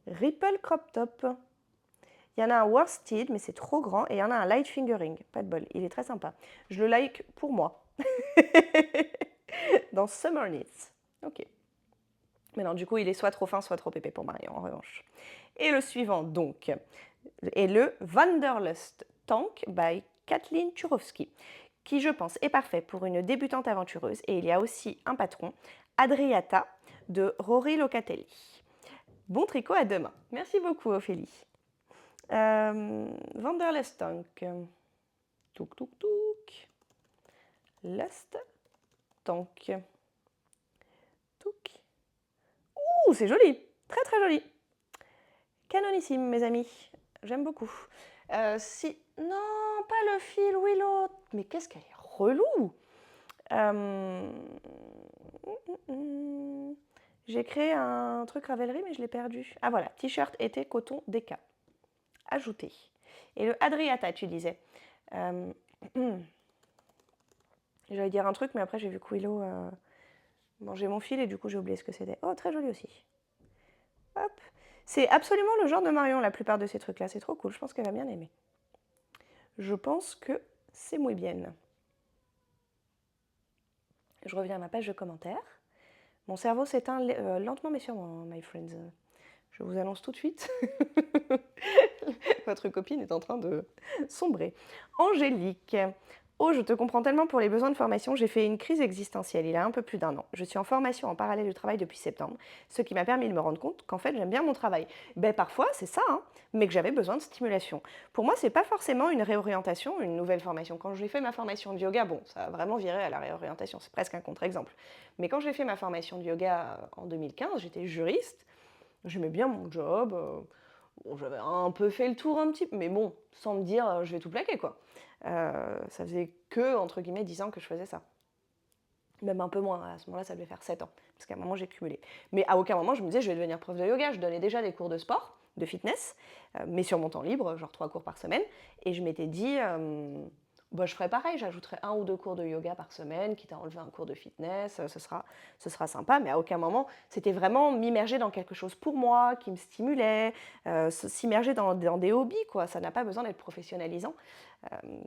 Ripple crop top. Il y en a un worsted, mais c'est trop grand. Et il y en a un light fingering. Pas de bol. Il est très sympa. Je le like pour moi. Dans Summer Knits. Ok. Mais non, du coup, il est soit trop fin, soit trop épais pour Marion, en revanche. Et le suivant, donc, est le Wanderlust Tank by Kathleen Turowski, qui, je pense, est parfait pour une débutante aventureuse. Et il y a aussi un patron, Adriata, de Rory Locatelli. Bon tricot, à demain. Merci beaucoup, Ophélie. Wanderlust Tank. Touk, touk, touk. Lust Tank. Touk. Ouh, c'est joli. Très, très joli. Canonissime, mes amis. J'aime beaucoup. Si... Non, pas le fil, oui l'autre. Mais qu'est-ce qu'elle est relou. J'ai créé un truc Ravelry, mais je l'ai perdu. Ah voilà, t-shirt été coton DK. Ajouté. Et le Adriata, tu disais. J'allais dire un truc, mais après j'ai vu que Willow mangeait mon fil et du coup j'ai oublié ce que c'était. Oh, très joli aussi. Hop. C'est absolument le genre de Marion, la plupart de ces trucs-là. C'est trop cool, je pense qu'elle va bien aimer. Je pense que c'est muy bien. Je reviens à ma page de commentaires. Mon cerveau s'éteint lentement mais sûrement, my friends. Je vous annonce tout de suite. Votre copine est en train de sombrer. Angélique. Oh, je te comprends tellement pour les besoins de formation. J'ai fait une crise existentielle il y a un peu plus d'1 an. Je suis en formation en parallèle du travail depuis septembre, ce qui m'a permis de me rendre compte qu'en fait, j'aime bien mon travail. Parfois, c'est ça, hein, mais que j'avais besoin de stimulation. Pour moi, c'est pas forcément une réorientation, une nouvelle formation. Quand j'ai fait ma formation de yoga, bon, ça a vraiment viré à la réorientation. C'est presque un contre-exemple. Mais quand j'ai fait ma formation de yoga en 2015, j'étais juriste. J'aimais bien mon job. Bon, j'avais un peu fait le tour un petit peu, mais bon, sans me dire je vais tout plaquer quoi. Ça faisait que, entre guillemets, 10 ans que je faisais ça. Même un peu moins, à ce moment-là, ça devait faire 7 ans, parce qu'à un moment, j'ai cumulé. Mais à aucun moment, je me disais, je vais devenir prof de yoga. Je donnais déjà des cours de sport, de fitness, mais sur mon temps libre, genre 3 cours par semaine. Et je m'étais dit, bah, je ferais pareil, j'ajouterais 1 ou 2 cours de yoga par semaine, quitte à enlever un cours de fitness, ce sera sympa. Mais à aucun moment, c'était vraiment m'immerger dans quelque chose pour moi, qui me stimulait, s'immerger dans des hobbies, quoi. Ça n'a pas besoin d'être professionnalisant.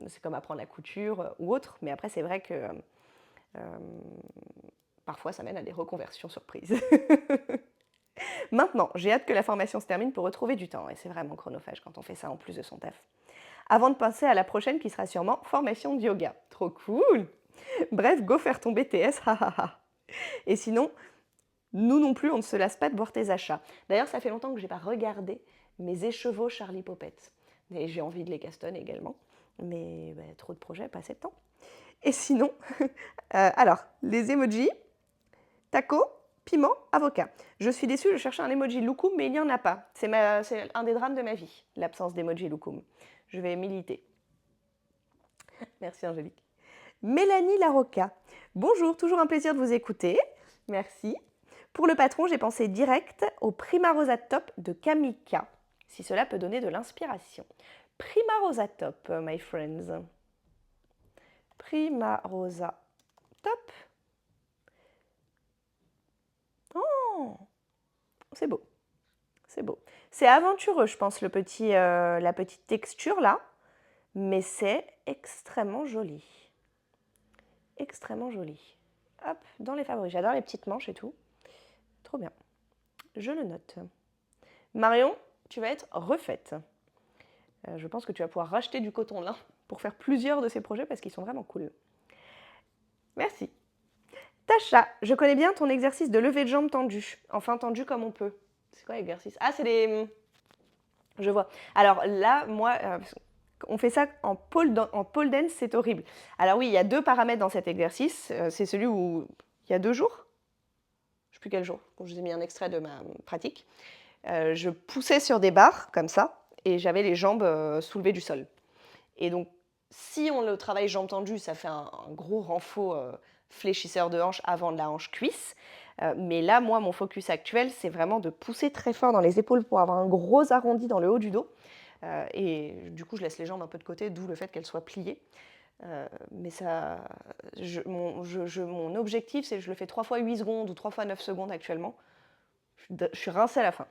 C'est comme apprendre la couture ou autre, mais après, c'est vrai que parfois, ça mène à des reconversions surprises. Maintenant, j'ai hâte que la formation se termine pour retrouver du temps. Et c'est vraiment chronophage quand on fait ça en plus de son taf. Avant de passer à la prochaine qui sera sûrement formation de yoga. Trop cool! Bref, go faire ton BTS, hahaha. Et sinon, nous non plus, on ne se lasse pas de voir tes achats. D'ailleurs, ça fait longtemps que je n'ai pas regardé mes écheveaux Charlie Popette. Et j'ai envie de les castonner également. Mais bah, trop de projets, pas assez de temps. Et sinon, alors, les emojis, taco, piment, avocat. Je suis déçue, je cherchais un emoji loukoum, mais il n'y en a pas. C'est un des drames de ma vie, l'absence d'emoji loukoum. Je vais militer. Merci Angélique. Mélanie Larocca. Bonjour, toujours un plaisir de vous écouter. Merci. Pour le patron, j'ai pensé direct au Primarosa Top de Kamika, si cela peut donner de l'inspiration. Primarosa Top, my friends. Primarosa Top. Oh, c'est beau. C'est beau. C'est aventureux, je pense, la petite texture là, mais c'est extrêmement joli. Extrêmement joli. Hop, dans les favoris. J'adore les petites manches et tout. Trop bien. Je le note. Marion, tu vas être refaite. Je pense que tu vas pouvoir racheter du coton lin pour faire plusieurs de ces projets parce qu'ils sont vraiment cool. Merci. Tacha, je connais bien ton exercice de levée de jambes tendu. Enfin, tendu comme on peut. C'est quoi l'exercice? Ah, c'est des... Je vois. Alors là, moi, on fait ça en pole dance, c'est horrible. Alors oui, il y a 2 paramètres dans cet exercice. C'est celui où il y a 2 jours. Je ne sais plus quel jour. Je vous ai mis un extrait de ma pratique. Je poussais sur des barres, comme ça, et j'avais les jambes soulevées du sol. Et donc, si on le travaille jambes tendues, ça fait un gros renfort fléchisseur de hanche avant de la hanche cuisse. Mais là, moi, mon focus actuel, c'est vraiment de pousser très fort dans les épaules pour avoir un gros arrondi dans le haut du dos. Et du coup, je laisse les jambes un peu de côté, d'où le fait qu'elles soient pliées. Mais ça, mon objectif, c'est que je le fais 3 fois 8 secondes ou 3 fois 9 secondes actuellement. Je suis rincée à la fin.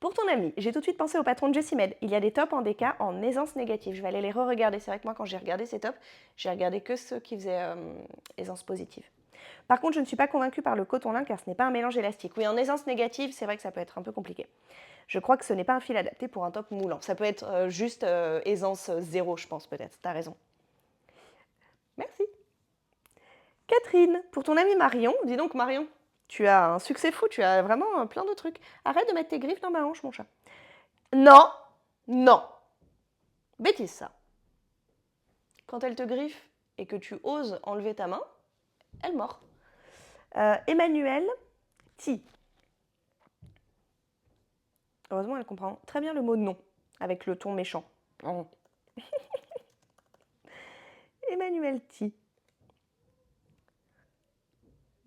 Pour ton ami, j'ai tout de suite pensé au patron de Jessimed. Il y a des tops en DK en aisance négative. Je vais aller les re-regarder. C'est vrai que moi, quand j'ai regardé ces tops, j'ai regardé que ceux qui faisaient aisance positive. Par contre, je ne suis pas convaincue par le coton lin car ce n'est pas un mélange élastique. Oui, en aisance négative, c'est vrai que ça peut être un peu compliqué. Je crois que ce n'est pas un fil adapté pour un top moulant. Ça peut être juste aisance 0, je pense, peut-être. T'as raison. Merci. Catherine, pour ton ami Marion, dis donc Marion, tu as un succès fou, tu as vraiment plein de trucs. Arrête de mettre tes griffes dans ma hanche, mon chat. Non, non. Bêtise ça. Quand elle te griffe et que tu oses enlever ta main, elle mord. Emmanuel Ti. Heureusement, elle comprend très bien le mot non, avec le ton méchant. Emmanuel Ti.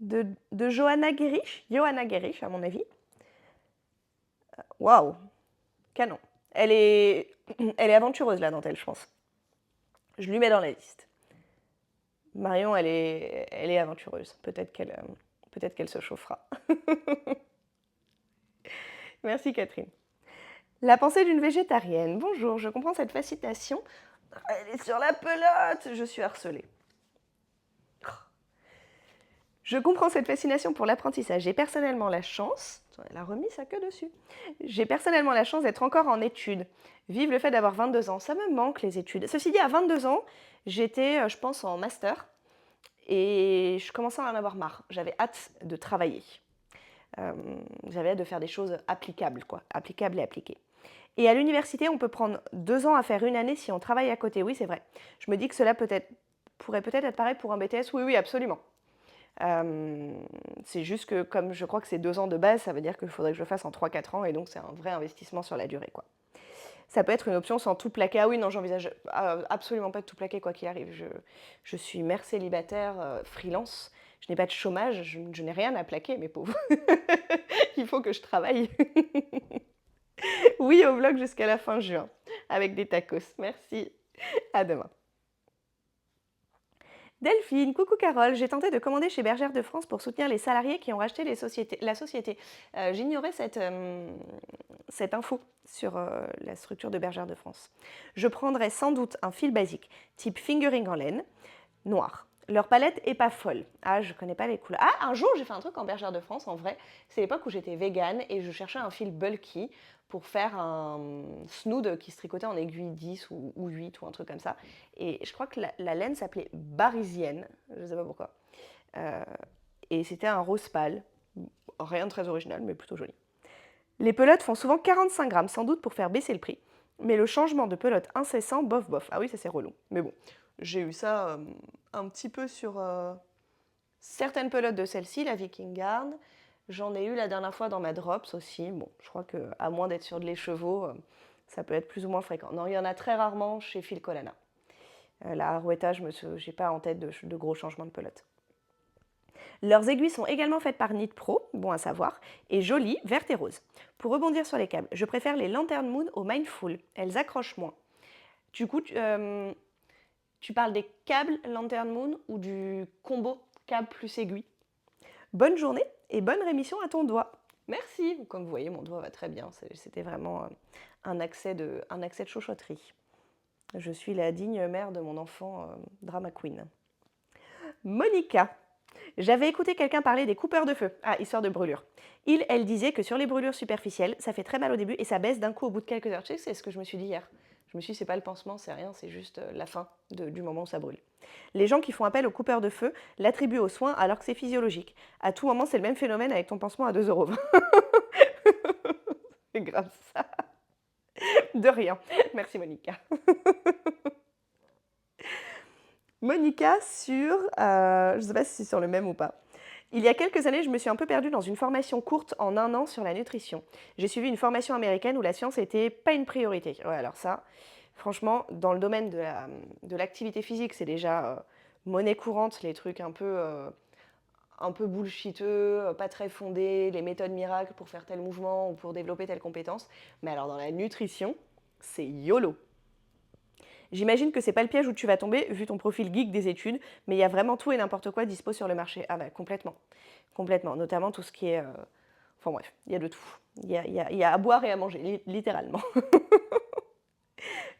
De Johanna Gerich, à mon avis. Waouh, canon. Elle est aventureuse, la dentelle, je pense. Je lui mets dans la liste. Marion, elle est aventureuse. Peut-être qu'elle se chauffera. Merci Catherine. La pensée d'une végétarienne. Bonjour, je comprends cette fascination. Elle est sur la pelote, je suis harcelée. Je comprends cette fascination pour l'apprentissage. J'ai personnellement la chance, elle a remis sa queue dessus, j'ai personnellement la chance d'être encore en études. Vive le fait d'avoir 22 ans, ça me manque les études. Ceci dit, à 22 ans, j'étais, je pense, en master et je commençais à en avoir marre. J'avais hâte de travailler. J'avais hâte de faire des choses applicables, quoi, applicables et appliquées. Et à l'université, on peut prendre 2 ans à faire une année si on travaille à côté. Oui, c'est vrai. Je me dis que cela pourrait peut-être être pareil pour un BTS. Oui, oui, absolument. C'est juste que comme je crois que c'est 2 ans de base, ça veut dire qu'il faudrait que je le fasse en 3-4 ans et donc c'est un vrai investissement sur la durée, quoi. Ça peut être une option sans tout plaquer. Ah oui, non, j'envisage absolument pas de tout plaquer quoi qu'il arrive. Je suis mère célibataire, freelance, je n'ai pas de chômage, je n'ai rien à plaquer, mes pauvres. Il faut que je travaille. Oui au vlog jusqu'à la fin juin, avec des tacos. Merci. À demain. Delphine, coucou Carole, j'ai tenté de commander chez Bergère de France pour soutenir les salariés qui ont racheté la société. J'ignorais cette info sur la structure de Bergère de France. Je prendrai sans doute un fil basique, type fingering en laine, noir. Leur palette est pas folle. Ah, je connais pas les couleurs. Ah, un jour j'ai fait un truc en Bergère de France, en vrai. C'est l'époque où j'étais végane et je cherchais un fil bulky pour faire un snood qui se tricotait en aiguille 10 ou 8 ou un truc comme ça. Et je crois que la laine s'appelait Barisienne, je ne sais pas pourquoi. Euh, et c'était un rose pâle, rien de très original, mais plutôt joli. Les pelotes font souvent 45 grammes, sans doute pour faire baisser le prix. Mais le changement de pelote incessant, bof bof. Ah oui, ça c'est relou. Mais bon, j'ai eu ça un petit peu sur certaines pelotes de celle-ci, la Viking Guard. J'en ai eu la dernière fois dans ma Drops aussi. Bon, je crois qu'à moins d'être sur de l'écheveau, ça peut être plus ou moins fréquent. Non, il y en a très rarement chez Phil Colana. La Arouetta, je n'ai pas en tête de gros changements de pelote. Leurs aiguilles sont également faites par Knit Pro, bon à savoir, et jolies, vertes et roses. Pour rebondir sur les câbles, je préfère les Lantern Moon aux Mindful. Elles accrochent moins. Du coup, tu parles des câbles Lantern Moon ou du combo câble plus aiguille? Bonne journée et bonne rémission à ton doigt. Merci. Comme vous voyez, mon doigt va très bien. C'était vraiment un accès de chouchotterie. Je suis la digne mère de mon enfant drama queen. Monica. J'avais écouté quelqu'un parler des coupeurs de feu. Ah, histoire de brûlure. Elle disait que sur les brûlures superficielles, ça fait très mal au début et ça baisse d'un coup au bout de quelques heures. Tu sais, c'est ce que je me suis dit hier. Je me suis dit, c'est pas le pansement, c'est rien, c'est juste la fin du moment où ça brûle. Les gens qui font appel aux coupeurs de feu l'attribuent aux soins alors que c'est physiologique. À tout moment, c'est le même phénomène avec ton pansement à 2,20 €. C'est grave ça. De rien. Merci Monica. Monica sur, je ne sais pas si c'est sur le même ou pas. Il y a quelques années, je me suis un peu perdue dans une formation courte en 1 an sur la nutrition. J'ai suivi une formation américaine où la science n'était pas une priorité. Ouais, alors ça, franchement, dans le domaine de l'activité physique, c'est déjà monnaie courante, les trucs un peu bullshiteux, pas très fondés, les méthodes miracles pour faire tel mouvement ou pour développer telle compétence. Mais alors dans la nutrition, c'est YOLO. J'imagine que c'est pas le piège où tu vas tomber, vu ton profil geek des études, mais il y a vraiment tout et n'importe quoi dispo sur le marché. Ah bah complètement. Complètement. Notamment tout ce qui est... Enfin bref, il y a de tout. Il y a à boire et à manger, littéralement.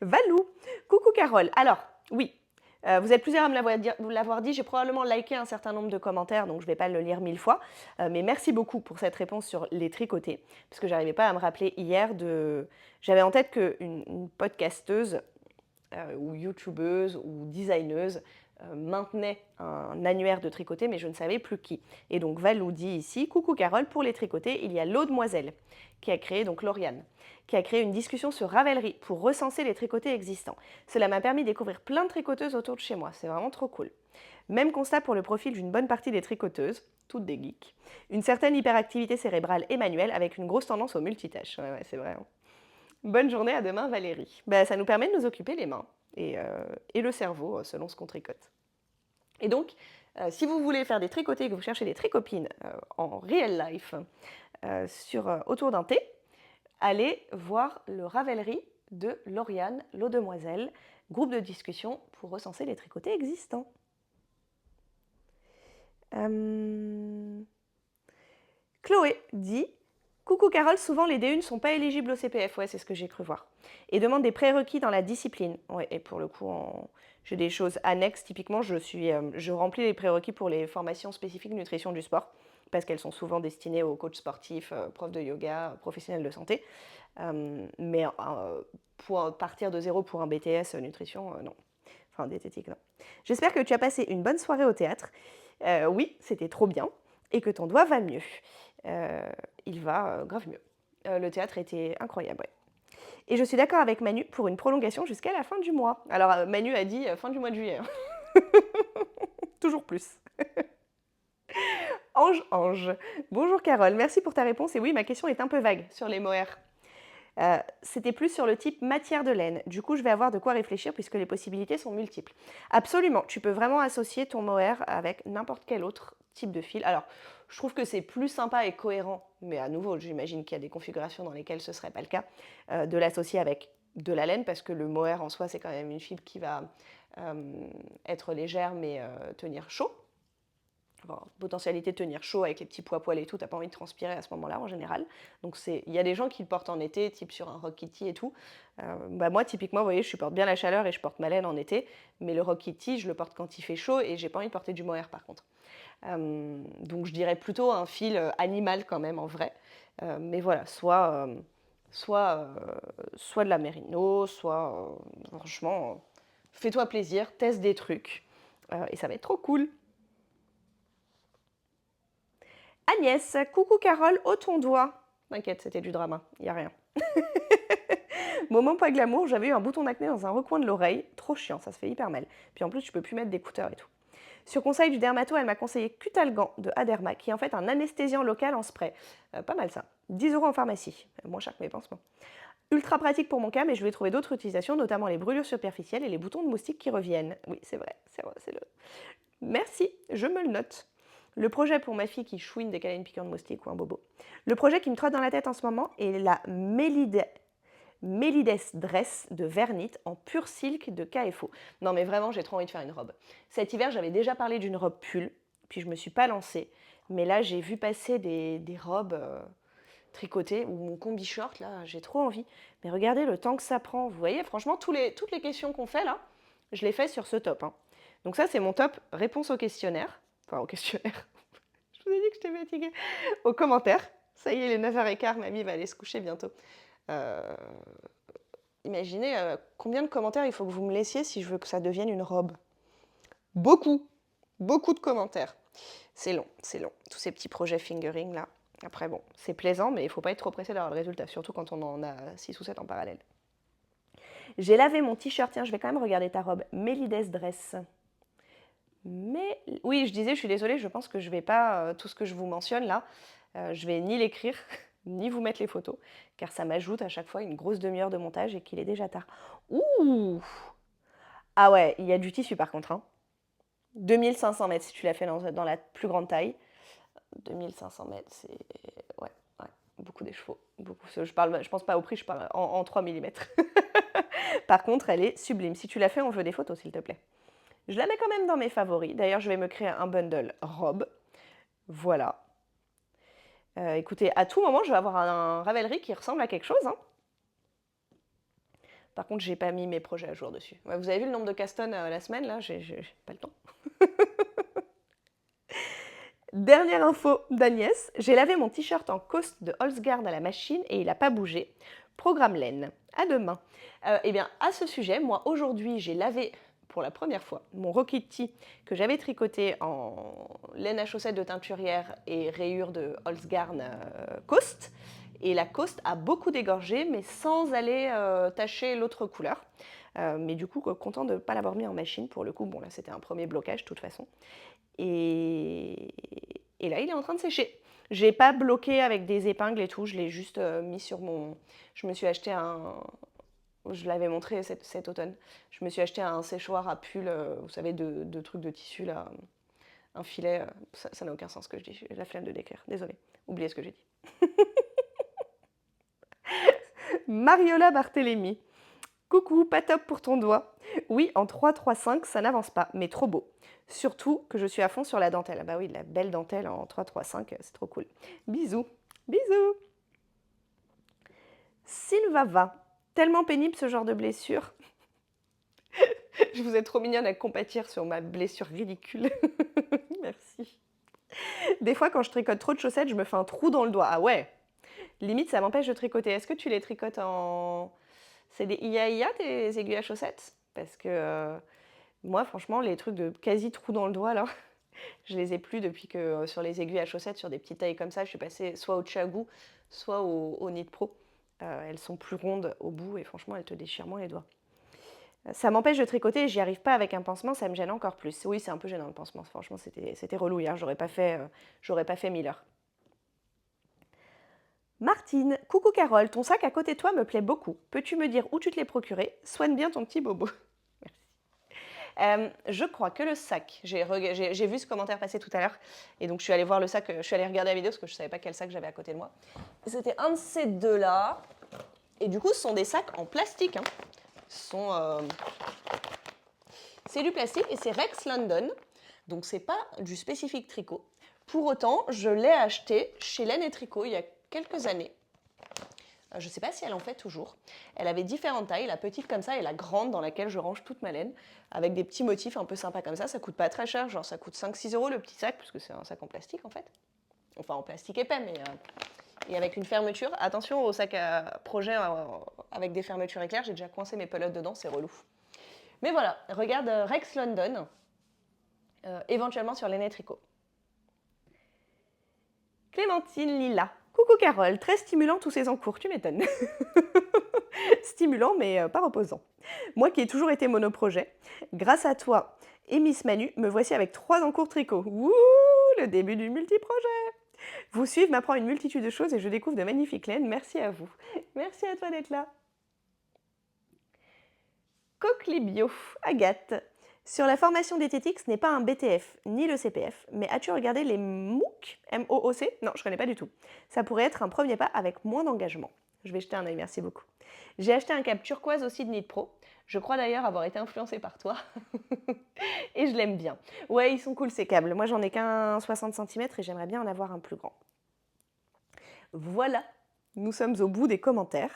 Valou. Coucou Carole. Alors, oui, vous êtes plusieurs à me l'avoir dit. J'ai probablement liké un certain nombre de commentaires, donc je ne vais pas le lire 1000 fois. Mais merci beaucoup pour cette réponse sur les tricotés, parce que je n'arrivais pas à me rappeler hier de... J'avais en tête qu'une podcasteuse ou youtubeuse ou designeuse maintenait un annuaire de tricoté, mais je ne savais plus qui. Et donc Valou dit ici, coucou Carole, pour les tricotés, il y a l'Audemoiselle, qui a créé, donc Lauriane, qui a créé une discussion sur Ravelry pour recenser les tricotés existants. Cela m'a permis de découvrir plein de tricoteuses autour de chez moi, c'est vraiment trop cool. Même constat pour le profil d'une bonne partie des tricoteuses, toutes des geeks, une certaine hyperactivité cérébrale et manuelle avec une grosse tendance au multitâche. Ouais, c'est vrai. Hein. Bonne journée, à demain Valérie. Bah, ça nous permet de nous occuper les mains et le cerveau selon ce qu'on tricote. Et donc, si vous voulez faire des tricotés et que vous cherchez des tricopines en real life autour d'un thé, allez voir le Ravelry de Lauriane, l'Audemoiselle, groupe de discussion pour recenser les tricotés existants. Chloé dit « Coucou Carole, souvent les D1 ne sont pas éligibles au CPF. » Ouais, c'est ce que j'ai cru voir. Et demande des prérequis dans la discipline. Ouais, et pour le coup, j'ai des choses annexes. Typiquement, je remplis les prérequis pour les formations spécifiques nutrition du sport, parce qu'elles sont souvent destinées aux coachs sportifs, profs de yoga, professionnels de santé. Mais pour partir de zéro pour un BTS nutrition, non. Enfin, diététique, non. J'espère que tu as passé une bonne soirée au théâtre. Oui, c'était trop bien. Et que ton doigt va mieux. Il va grave mieux. Le théâtre était incroyable, ouais. Et je suis d'accord avec Manu pour une prolongation jusqu'à la fin du mois. Alors Manu a dit fin du mois de juillet. Toujours plus. Ange. Bonjour Carole, merci pour ta réponse. Et oui, ma question est un peu vague sur les mohair. C'était plus sur le type matière de laine. Du coup, je vais avoir de quoi réfléchir puisque les possibilités sont multiples. Absolument, tu peux vraiment associer ton mohair avec n'importe quel autre type de fil. Alors, je trouve que c'est plus sympa et cohérent, mais à nouveau, j'imagine qu'il y a des configurations dans lesquelles ce ne serait pas le cas, de l'associer avec de la laine, parce que le mohair en soi, c'est quand même une fibre qui va être légère, mais tenir chaud. Enfin, potentialité de tenir chaud avec les petits pois poils et tout, t'as pas envie de transpirer à ce moment-là en général. Donc il y a des gens qui le portent en été, type sur un Rock Kitty et tout. Moi typiquement, vous voyez, je supporte bien la chaleur et je porte ma laine en été, mais le Rock Kitty, je le porte quand il fait chaud et j'ai pas envie de porter du mohair par contre. Donc je dirais plutôt un fil animal quand même en vrai. Mais voilà, soit de la mérino, soit franchement, fais-toi plaisir, teste des trucs et ça va être trop cool. Agnès, coucou Carole, ô ton doigt. T'inquiète, c'était du drama, il n'y a rien. Moment pas glamour, j'avais eu un bouton d'acné dans un recoin de l'oreille. Trop chiant, ça se fait hyper mal. Puis en plus, tu peux plus mettre d'écouteurs et tout. Sur conseil du dermato, elle m'a conseillé Cutalgan de Aderma, qui est en fait un anesthésiant local en spray. Pas mal ça. 10 € en pharmacie, moins cher que mes pansements. Ultra pratique pour mon cas, mais je vais trouver d'autres utilisations, notamment les brûlures superficielles et les boutons de moustique qui reviennent. Oui, c'est vrai, c'est le... Merci, je me le note. Le projet pour ma fille qui chouine dès qu'elle a une piqûre de moustique ou un bobo. Le projet qui me trotte dans la tête en ce moment est la Mélides Dress de Vernit en pur silk de KFO. Non mais vraiment, j'ai trop envie de faire une robe. Cet hiver, j'avais déjà parlé d'une robe pull, puis je me suis pas lancée. Mais là, j'ai vu passer des robes tricotées ou mon combi short, là, j'ai trop envie. Mais regardez le temps que ça prend. Vous voyez, franchement, toutes les questions qu'on fait là, je les fais sur ce top. Hein. Donc ça, c'est mon top réponse au questionnaire. Enfin, au questionnaire. Je vous ai dit que j'étais fatiguée. Aux commentaires. Ça y est, les 9h15, mamie va aller se coucher bientôt. Imaginez combien de commentaires il faut que vous me laissiez si je veux que ça devienne une robe. Beaucoup. Beaucoup de commentaires. C'est long, c'est long. Tous ces petits projets fingering là. Après, bon, c'est plaisant, mais il ne faut pas être trop pressé d'avoir le résultat, surtout quand on en a 6 ou 7 en parallèle. J'ai lavé mon t-shirt. Tiens, je vais quand même regarder ta robe. Mélides Dress. Mais oui, je disais, je suis désolée, je pense que je ne vais pas, tout ce que je vous mentionne là, je vais ni l'écrire, ni vous mettre les photos, car ça m'ajoute à chaque fois une grosse demi-heure de montage et qu'il est déjà tard. Ouh! Ah ouais, il y a du tissu par contre. Hein. 2500 mètres si tu l'as fait dans la plus grande taille. 2500 mètres, c'est... Ouais, beaucoup d'écheveaux. Je pense pas au prix, je parle en 3 mm. Par contre, elle est sublime. Si tu l'as fait, on veut des photos, s'il te plaît. Je la mets quand même dans mes favoris. D'ailleurs, je vais me créer un bundle robe. Voilà. Écoutez, à tout moment, je vais avoir un Ravelry qui ressemble à quelque chose. Hein. Par contre, j'ai pas mis mes projets à jour dessus. Ouais, vous avez vu le nombre de castones la semaine, là? J'ai pas le temps. Dernière info d'Agnès. J'ai lavé mon t-shirt en coste de Holzgard à la machine et il n'a pas bougé. Programme laine. À demain. Eh bien, à ce sujet, moi, aujourd'hui, j'ai lavé... pour la première fois, mon Rock Kitty que j'avais tricoté en laine à chaussettes de teinturière et rayures de Holzgarn Coast. Et la Coast a beaucoup dégorgé, mais sans aller tacher l'autre couleur. Mais du coup, content de ne pas l'avoir mis en machine pour le coup. Bon, là, c'était un premier blocage de toute façon. Et là, il est en train de sécher. J'ai pas bloqué avec des épingles et tout, je l'ai juste mis sur mon... Je me suis acheté un... Je l'avais montré cet automne. Je me suis acheté un séchoir à pull, vous savez, de trucs de tissu, là. Un filet. Ça n'a aucun sens ce que je dis. J'ai la flemme de l'écrire. Désolée. Oubliez ce que j'ai dit. Mariola Barthélémy. Coucou, pas top pour ton doigt. Oui, en 3-3-5, ça n'avance pas, mais trop beau. Surtout que je suis à fond sur la dentelle. Ah bah oui, la belle dentelle en 3-3-5, c'est trop cool. Bisous. Bisous. Sylvava. Tellement pénible ce genre de blessure. Je vous ai trop mignonne à compatir sur ma blessure ridicule. Merci. Des fois, quand je tricote trop de chaussettes, je me fais un trou dans le doigt. Ah ouais. Limite, ça m'empêche de tricoter. Est-ce que tu les tricotes en... C'est des IA tes aiguilles à chaussettes? Parce que moi, franchement, les trucs de quasi trou dans le doigt, là, je les ai plus depuis que sur les aiguilles à chaussettes, sur des petites tailles comme ça, je suis passée soit au Chagou, soit au Knit Pro. Elles sont plus rondes au bout et franchement, elles te déchirent moins les doigts. Ça m'empêche de tricoter et j'y arrive pas avec un pansement, ça me gêne encore plus. Oui, c'est un peu gênant le pansement, franchement, c'était relou hier, j'aurais pas fait 1000 heures. Martine, coucou Carole, ton sac à côté de toi me plaît beaucoup. Peux-tu me dire où tu te l'es procuré? Soigne bien ton petit bobo. Merci. Je crois que le sac, j'ai vu ce commentaire passer tout à l'heure, et donc je suis allée voir le sac, je suis allée regarder la vidéo parce que je ne savais pas quel sac j'avais à côté de moi. C'était un de ces deux-là, et du coup ce sont des sacs en plastique. Hein. C'est du plastique et c'est Rex London, donc c'est pas du spécifique tricot. Pour autant, je l'ai acheté chez Laine et Tricot il y a quelques années. Je ne sais pas si elle en fait toujours. Elle avait différentes tailles, la petite comme ça et la grande dans laquelle je range toute ma laine, avec des petits motifs un peu sympas comme ça. Ça coûte pas très cher, genre ça coûte 5-6 € le petit sac, puisque c'est un sac en plastique en fait. Enfin en plastique épais, mais et avec une fermeture. Attention au sac à projet avec des fermetures éclairs, j'ai déjà coincé mes pelotes dedans, c'est relou. Mais voilà, regarde Rex London, éventuellement sur Laine et Tricot. Clémentine Lila. Coucou Carole, très stimulant tous ces encours, tu m'étonnes. Stimulant mais pas reposant. Moi qui ai toujours été monoprojet, grâce à toi et Miss Manu, me voici avec 3 encours tricot. Wouh, le début du multiprojet. Vous suivre m'apprend une multitude de choses et je découvre de magnifiques laines. Merci à vous. Merci à toi d'être là. Coquelibio, Agathe. Sur la formation diététique, ce n'est pas un BTF ni le CPF, mais as-tu regardé les MOOC, M-O-O-C? Non, je ne connais pas du tout. Ça pourrait être un premier pas avec moins d'engagement. Je vais jeter un œil, merci beaucoup. J'ai acheté un cap turquoise aussi de Knit Pro. Je crois d'ailleurs avoir été influencée par toi. Et je l'aime bien. Ouais, ils sont cool ces câbles. Moi, j'en ai qu'un 60 cm et j'aimerais bien en avoir un plus grand. Voilà, nous sommes au bout des commentaires.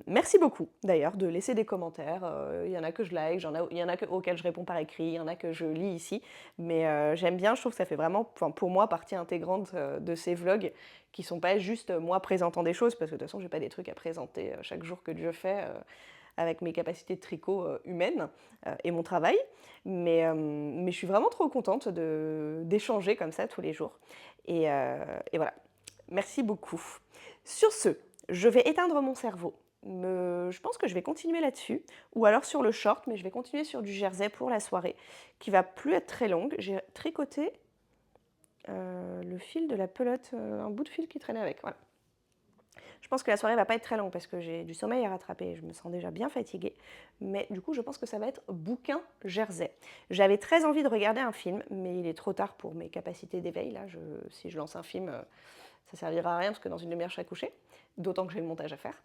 Merci beaucoup d'ailleurs de laisser des commentaires. Il y en a que je like, il y en a auxquels je réponds par écrit, il y en a que je lis ici. Mais j'aime bien, je trouve que ça fait vraiment, pour moi, partie intégrante de ces vlogs qui ne sont pas juste moi présentant des choses, parce que de toute façon, je n'ai pas des trucs à présenter chaque jour que Dieu fait avec mes capacités de tricot humaines et mon travail. Mais je suis vraiment trop contente d'échanger comme ça tous les jours. Et voilà. Merci beaucoup. Sur ce, je vais éteindre mon cerveau. Je pense que je vais continuer là-dessus, ou alors sur le short, mais je vais continuer sur du jersey pour la soirée, qui va plus être très longue. J'ai tricoté le fil de la pelote, un bout de fil qui traînait avec. Voilà. Je pense que la soirée va pas être très longue parce que j'ai du sommeil à rattraper, je me sens déjà bien fatiguée. Mais du coup, je pense que ça va être bouquin jersey. J'avais très envie de regarder un film, mais il est trop tard pour mes capacités d'éveil. Là, si je lance un film, ça servira à rien parce que dans une demi-heure, je serai couchée. D'autant que j'ai le montage à faire.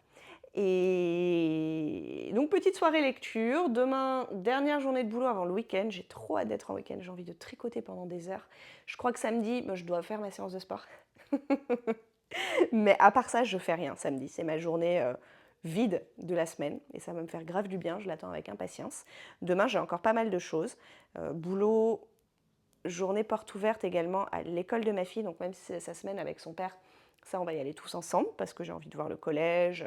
Et donc, petite soirée lecture. Demain, dernière journée de boulot avant le week-end. J'ai trop hâte d'être en week-end. J'ai envie de tricoter pendant des heures. Je crois que samedi, je dois faire ma séance de sport. Mais à part ça, je fais rien samedi. C'est ma journée vide de la semaine et ça va me faire grave du bien. Je l'attends avec impatience. Demain, j'ai encore pas mal de choses. Boulot, journée porte ouverte également à l'école de ma fille. Donc même si c'est sa semaine avec son père, ça, on va y aller tous ensemble parce que j'ai envie de voir le collège,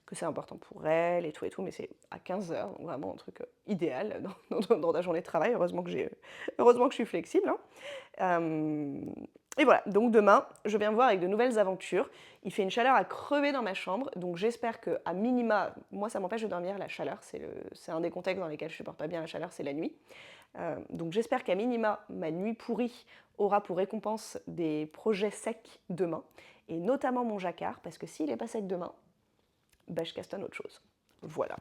que c'est important pour elle et tout. Mais c'est à 15h, donc vraiment un truc idéal dans la journée de travail. Heureusement que je suis flexible. Hein. Et voilà, donc demain, je viens me voir avec de nouvelles aventures. Il fait une chaleur à crever dans ma chambre, donc j'espère qu'à minima, moi ça m'empêche de dormir, la chaleur, c'est un des contextes dans lesquels je ne supporte pas bien la chaleur, c'est la nuit. Donc j'espère qu'à minima, ma nuit pourrie aura pour récompense des projets secs demain, et notamment mon jacquard, parce que s'il n'est pas sec demain, je castonne autre chose. Voilà.